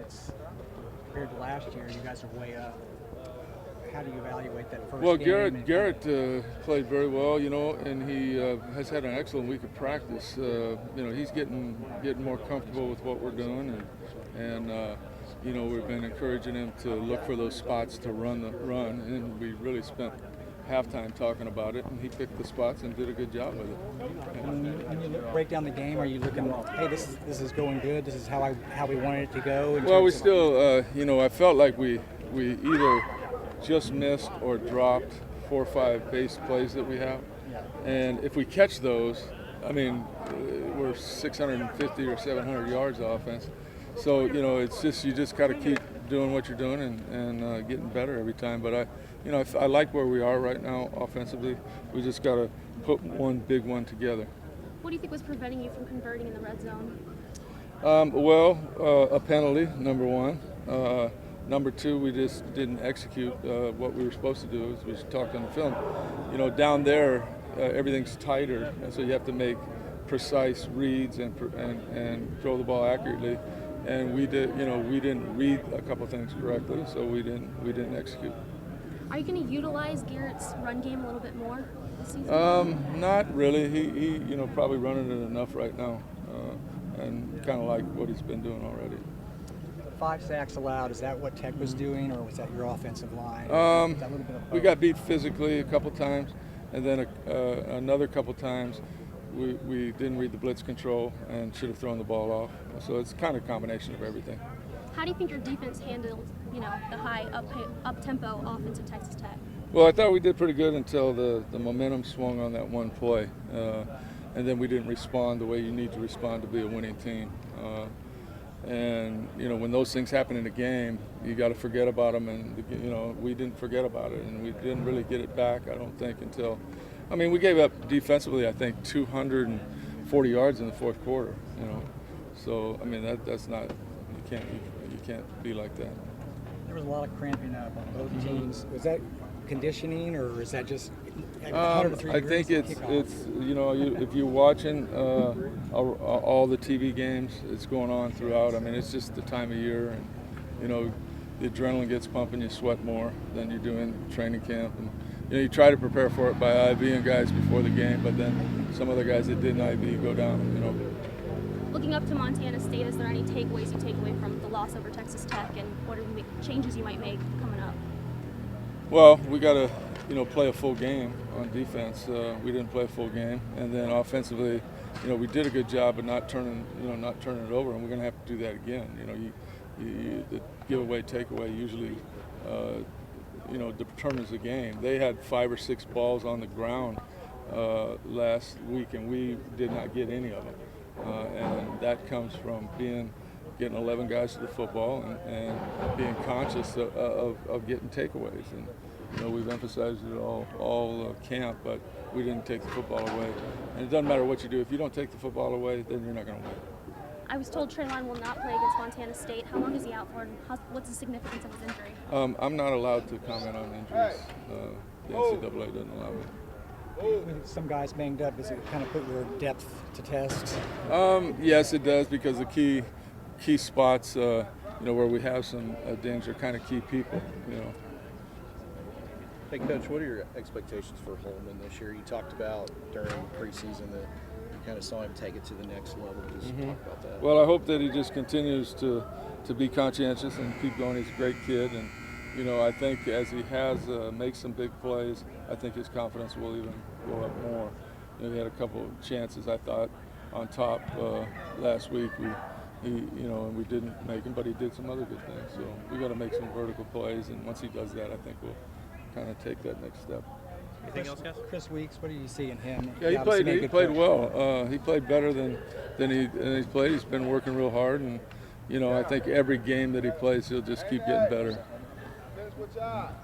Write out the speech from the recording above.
it's compared to last year, you guys are way up. How do you evaluate that first Well, game? Garrett played very well, and he has had an excellent week of practice. He's getting more comfortable with what we're doing, and we've been encouraging him to look for those spots to run, and we really spent halftime talking about it, and he picked the spots and did a good job with it. When you break down the game, are you looking, hey, this is going good, this is how we wanted it to go? Well, we still, I felt like we either just missed or dropped 4 or 5 base plays that we have. And if we catch those, we're 650 or 700 yards of offense. So, it's just, you just got to keep doing what you're doing and getting better every time. But I like where we are right now offensively. We just got to put one big one together. What do you think was preventing you from converting in the red zone? A penalty, number one. Number two, we just didn't execute what we were supposed to do, as we talked on the film. Down there, everything's tighter, and so you have to make precise reads and throw the ball accurately. And we didn't read a couple things correctly, so we didn't execute. Are you going to utilize Garrett's run game a little bit more this season? Not really. He probably running it enough right now, and kind of like what he's been doing already. 5 sacks allowed. Is that what Tech was doing, or was that your offensive line? We got beat physically a couple times, and then another couple times we didn't read the blitz control and should have thrown the ball off. So it's kind of a combination of everything. How do you think your defense handled, the high up-tempo offense of Texas Tech? Well, I thought we did pretty good until the momentum swung on that one play, and then we didn't respond the way you need to respond to be a winning team. And when those things happen in a game, you got to forget about them, and we didn't forget about it, and we didn't really get it back, I don't think, until we gave up defensively, I think 240 yards in the fourth quarter. So that's not, you can't be like that. There was a lot of cramping up on both teams. Was that conditioning, or is that just 103 I think it's if you're watching all the TV games, it's going on throughout. It's just the time of year, and the adrenaline gets pumping, you sweat more than you do in training camp, and you try to prepare for it by IVing guys before the game, but then some other guys that didn't IV go down. Looking up to Montana State, is there any takeaways you take away from the loss over Texas Tech, and what are the changes you might make coming up? Well, we got to play a full game on defense. We didn't play a full game, and then offensively, we did a good job of not turning it over, and we're going to have to do that again. The giveaway takeaway usually determines the game. They had 5 or 6 balls on the ground last week, and we did not get any of them. And that comes from getting 11 guys to the football and being conscious of getting takeaways. And we've emphasized it all camp, but we didn't take the football away. And it doesn't matter what you do. If you don't take the football away, then you're not going to win. I was told Treylon will not play against Montana State. How long is he out for, and what's the significance of his injury? I'm not allowed to comment on injuries. The NCAA doesn't allow me. With some guys banged up, does it kind of put your depth to test? Yes, it does, because the key spots, where we have some danger, kind of key people. Hey, Coach, what are your expectations for Holman this year? You talked about during preseason that you kind of saw him take it to the next level. Just talk about that. Well, I hope that he just continues to be conscientious and keep going. He's a great kid, and I think as he has makes some big plays, I think his confidence will even go up more. He had a couple of chances, I thought, on top last week. And we didn't make him, but he did some other good things. So we got to make some vertical plays, and once he does that, I think we'll kind of take that next step. Anything else, guys? Chris Weeks, what do you see in him? Yeah, he played well. He played better than he's played. He's been working real hard, and I think every game that he plays, he'll just keep getting better.